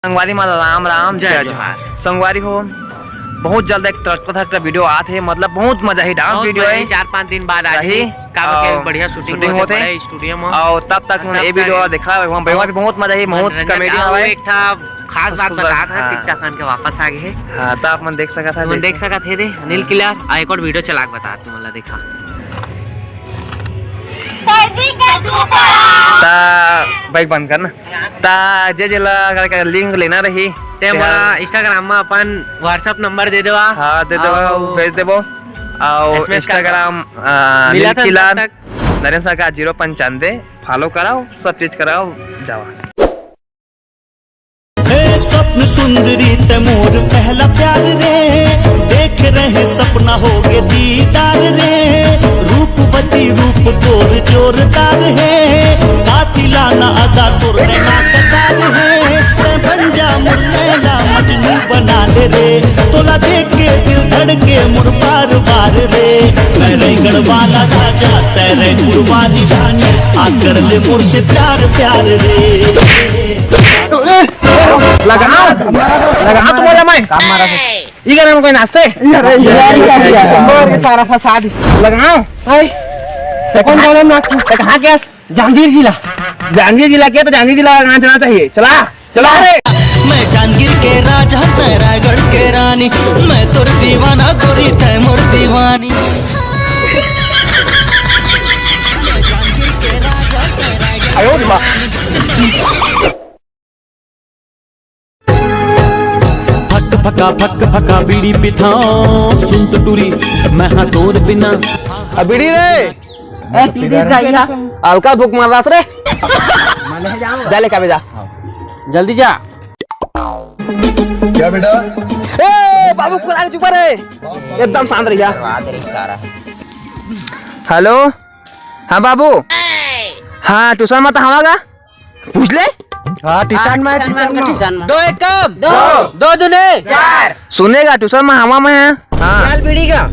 संगवारी माला राम राम जय जोहार। संगवारी हो बहुत जल्द एक ट्रैक्टर वीडियो आते है, मतलब बहुत मजा ही डांस वीडियो है। 4-5 दिन बाद रही बढ़िया शूटिंग होते है स्टूडियो में, और तब तक ये वीडियो देखा बहुत मजा ही, बहुत कॉमेडी है। एक खास बात बता था टिकटा खान के वापस आ गए। हां तो आप मन देख सका था, देख सका थे दे अनिल किलर आ एक और वीडियो चला के बता तुम वाला देखा ता बाइक बंद करना ता जे जेला लिंक लेना रही ते मोला इंस्टाग्राम में अपन व्हाट्सएप नंबर दे देवा। हां दे देवा, भेज देबो। और इंस्टाग्राम अनिल किलर नरेंद्र का 095 फॉलो कराओ, सब चीज कराओ जाओ। स्वप्न सुंदरी ते मोर पहला प्यार रे, देख रहे सपना हो गे दीदार रे। रूपवती रूप तोर जोरदार है, कातिलाना अदा तोर नैना कतार है। ते बन जा मुर लैला मजनू बना ले रे, तोला देख के दिल धड़के मुर बार बार रे। तेरे गढ़वाला राजा तेरे पुरवाली रानी, आकर ले मुर से प्यार प्यार रे। लगा तुम्हारा मैं काम मारा है इधर में कोई नाचते यार सारा फसाद लगाओ भाई। कौन बोले ना कहां के जहांगीर जिला के तो जहांगीर जिला नाचना चाहिए। चला चला रे। मैं जांगीर के राजा तेरा गढ़ के रानी, मैं तोर दीवाना गोरी तै मोर दीवानी। जांगीर के राजा तेरा फक फका बीड़ी पिथा सुन तो टूरी मैं हाँ तोर बिना बीड़ी रे हल्का भूख मार रहा रे। जा ले का जा जल्दी जा। क्या बेटा? ए बाबू को लाग चुका रे, एकदम शांत रह जा। हेलो हाँ बाबू, हाँ ट्यूशन मत हमारा पूछ ले। हाँ ट्यूशन में दो एक कब दो दुने 4 सुनेगा ट्यूशन में हवा में है। हाँ बीड़ी का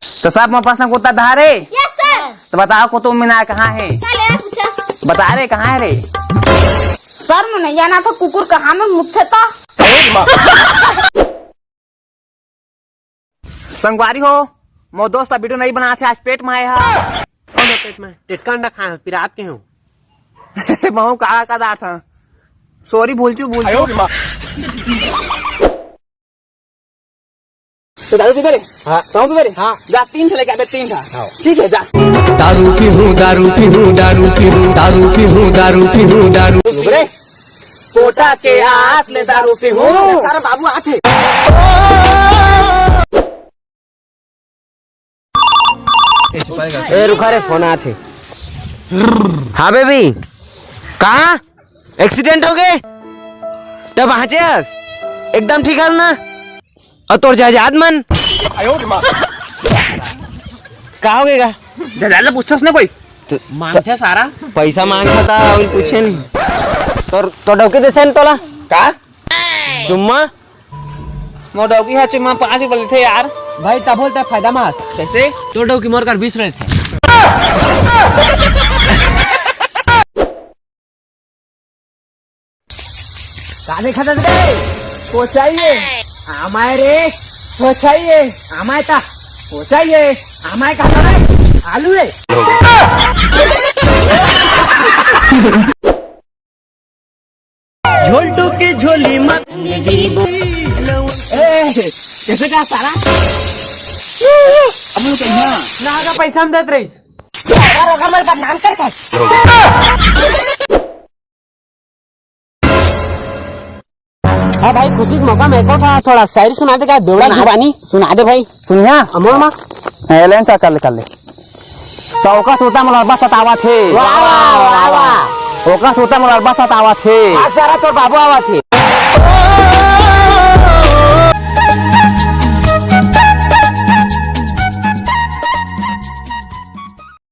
तो साहब मेरे पास ना कुत्ता धारे। Yes sir. तो बताओ कुतुब मीनार कहाँ है? बता रहे कहाँ है रे? सर मुझे जाना था कुकुर कहाँ में मुझसे था। संगवारी हो मो दोस्त वीडियो नहीं बना थे, आज पेट में आया है। पेट में टिटका अंडा खाए पिरात के हूँ महू काला का दार था, सॉरी भूल चू तो दारू पीते रे? हाँ दारू पीते रे? हाँ जा 3 से लेके 3 था। ठीक है जा। दारू पी हूँ दारू पी हूँ दारू पी हूँ दारू पी हूँ दारू पी हूँ दारू रे कोटा के हाथ ले दारू पी हूँ सारा बाबू आते। ए रुका रे फोन आते। हाँ बेबी कहाँ एक्सीडेंट हो गए तब पहुँचे एकदम ठीक है ना? और तोर जहाज मन कहा हो गएगा जहाज पूछता उसने कोई मांगते सारा पैसा मांगता था और पूछे नहीं तो डौकी देते न तोला का चुम्मा मो डौकी है चुम्मा 5 रुपए थे यार भाई तब बोलता फायदा मास कैसे तो डो की मोर कर 20 रहे थे। का देखा था पहुंचाइए हमारे रे पहुंचाइए हमारे था पहुंचाइए हमारे का रे आलू रे झोलटू की झोली मत कैसे का सारा हम लोग ना का पैसा हम देत रहीस अगर मेरे बात नाम कर। हाँ भाई खुशी मौका मेरे को था, थोड़ा शायरी सुना दे। बेवड़ा जुबानी सुना दे भाई। सुनिया अमोल मा एलेन चा कर ले चौका सोता मलरबा सतावा थे। वाह वाह वाह वाह ओका सोता मलरबा सतावा थे। आज सारा तोर बाबू आवा थे।